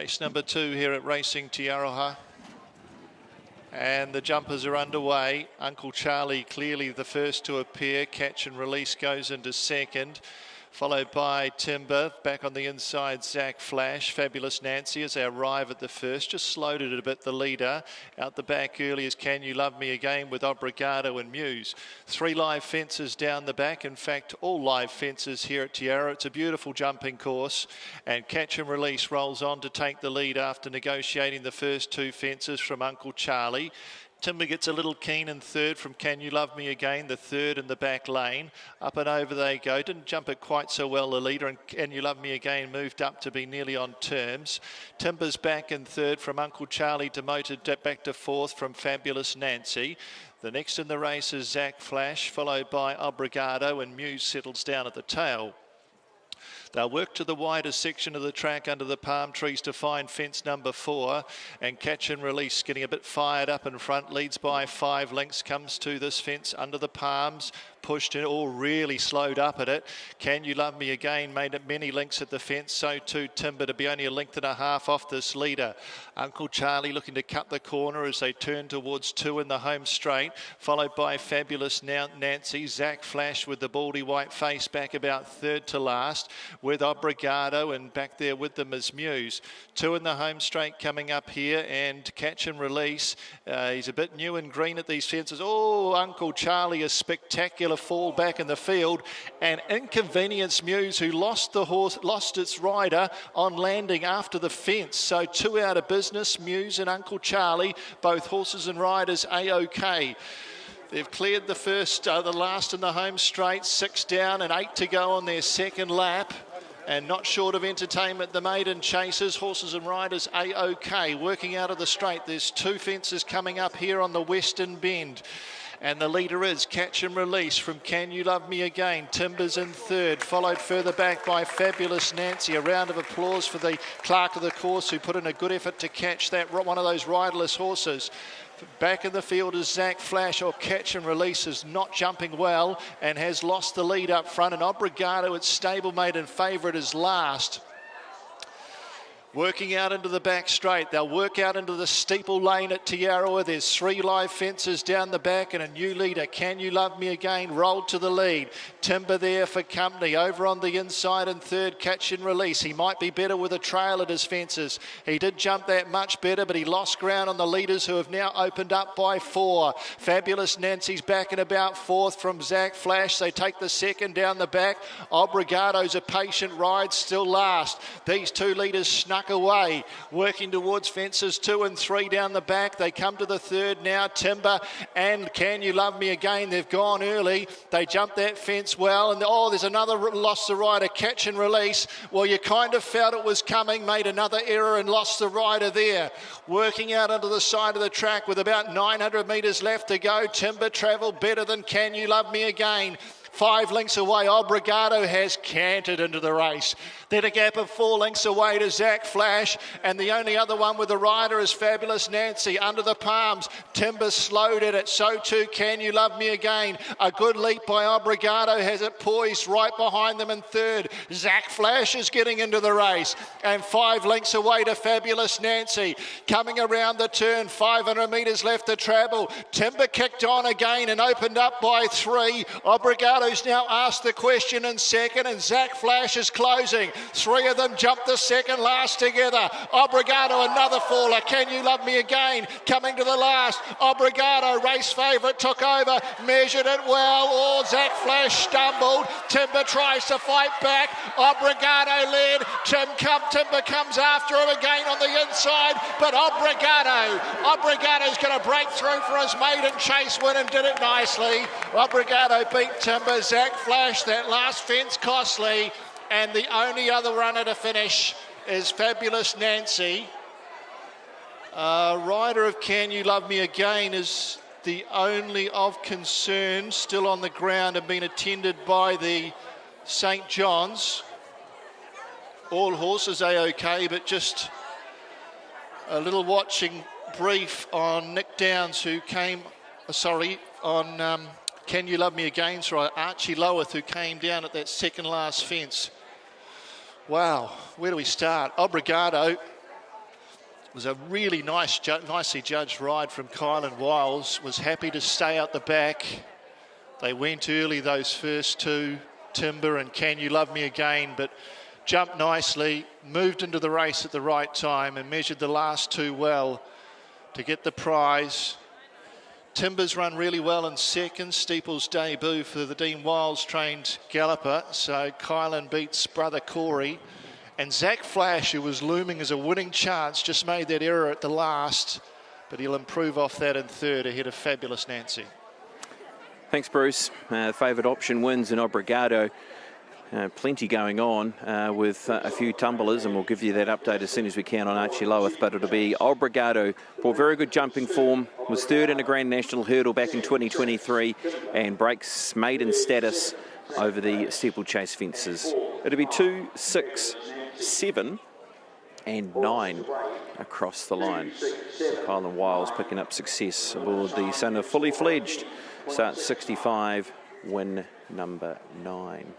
Race number 2 here at Racing to AROHA. And the jumpers are underway. Uncle Charlie clearly the first to appear. Catch and Release goes into second, followed by Timber. Back on the inside, Zach Flash. Fabulous Nancy as they arrive at the first. Just slowed it a bit, the leader. Out the back early is Can You Love Me Again with Obrigado and Muse. 3 live fences down the back. In fact, all live fences here at Tiara. It's a beautiful jumping course. And Catch and Release rolls on to take the lead after negotiating the first 2 fences from Uncle Charlie. Timber gets a little keen in third from Can You Love Me Again, the third in the back lane. Up and over they go. Didn't jump it quite so well, the leader, and Can You Love Me Again moved up to be nearly on terms. Timber's back in third from Uncle Charlie, demoted back to fourth from Fabulous Nancy. The next in the race is Zach Flash, followed by Obrigado, and Muse settles down at the tail. They'll work to the wider section of the track under the palm trees to find fence number 4, and Catch and Release getting a bit fired up in front, leads by 5 lengths, comes to this fence under the palms, pushed it all really slowed up at it. Can You Love Me Again made it many lengths at the fence, so too Timber, to be only a length and a half off this leader. Uncle Charlie looking to cut the corner as they turn towards 2 in the home straight, followed by Fabulous Nancy. Zach Flash with the baldy white face back about third to last, with Obrigado, and back there with them is Muse. 2 in the home straight coming up here, and Catch and Release. He's a bit new and green at these fences. Oh, Uncle Charlie, a spectacular fall back in the field, and Inconvenience Muse, who lost the horse, lost its rider on landing after the fence. So 2 out of business, Muse and Uncle Charlie, both horses and riders A-OK. They've cleared the first, the last in the home straight, 6 down and 8 to go on their second lap. And not short of entertainment, the maiden chasers, horses and riders A-OK. Working out of the straight, there's 2 fences coming up here on the western bend. And the leader is Catch and Release from Can You Love Me Again. Timber's in third, followed further back by Fabulous Nancy. A round of applause for the clerk of the course, who put in a good effort to catch that, one of those riderless horses. Back in the field is Zach Flash, or Catch and Release, is not jumping well and has lost the lead up front. And Obrigado, its stablemate and favourite, is last. Working out into the back straight. They'll work out into the steeple lane at Tiara. There's 3 live fences down the back and a new leader. Can You Love Me Again rolled to the lead. Timber there for company. Over on the inside in third, Catch and Release. He might be better with a trail at his fences. He did jump that much better, but he lost ground on the leaders, who have now opened up by 4. Fabulous Nancy's back in about fourth from Zach Flash. They take the second down the back. Obrigado's a patient ride, still last. These 2 leaders snuck away, working towards fences 2 and 3 down the back. They come to the third now. Timber and Can You Love Me Again, they've gone early. They jumped that fence well, and there's another lost the rider. Catch and Release, well, you kind of felt it was coming, made another error and lost the rider there. Working out onto the side of the track with about 900 metres left to go. Timber travelled better than Can You Love Me Again. 5 lengths away, Obrigado has cantered into the race. Then a gap of 4 lengths away to Zach Flash, and the only other one with the rider is Fabulous Nancy. Under the palms, Timber slowed at it, so too Can You Love Me Again. A good leap by Obrigado has it poised right behind them in third. Zach Flash is getting into the race, and 5 lengths away to Fabulous Nancy. Coming around the turn, 500 metres left to travel. Timber kicked on again and opened up by 3. Obrigado who's now asked the question in second, and Zach Flash is closing. 3 of them jump the second last together. Obrigado, another faller. Can You Love Me Again coming to the last. Obrigado, race favourite, took over, measured it well. Oh, Zach Flash stumbled. Timber tries to fight back. Obrigado led. Timber comes after him again on the inside, but Obrigado's going to break through for his maiden chase win, and did it nicely. Obrigado beat Timber. Zach Flash, that last fence costly, and the only other runner to finish is Fabulous Nancy. Rider of Can You Love Me Again is the only of concern still on the ground and being attended by the St. John's. All horses A-OK, but just a little watching brief on Nick Downs, who came, on Can You Love Me Again, right? Archie Loweth, who came down at that second last fence. Wow, where do we start? Obrigado was a really nicely judged ride from Kylan Wiles. Was happy to stay out the back. They went early, those first two, Timber and Can You Love Me Again, but jumped nicely, moved into the race at the right time and measured the last two well to get the prize. Timber's run really well in second, Steeple's debut for the Dean Wiles trained galloper. So Kylan beats brother Corey. And Zach Flash, who was looming as a winning chance, just made that error at the last, but he'll improve off that in third ahead of Fabulous Nancy. Thanks, Bruce. Favoured option wins in Obrigado. Plenty going on with a few tumblers, and we'll give you that update as soon as we can on Archie Loweth, but it'll be Obrigado for very good jumping form, was third in a Grand National hurdle back in 2023 and breaks maiden status over the steeplechase fences. It'll be 2, 6, 7 and 9 across the line. Kylan Wiles picking up success aboard the son of Fully Fledged. Starts 65, win number 9.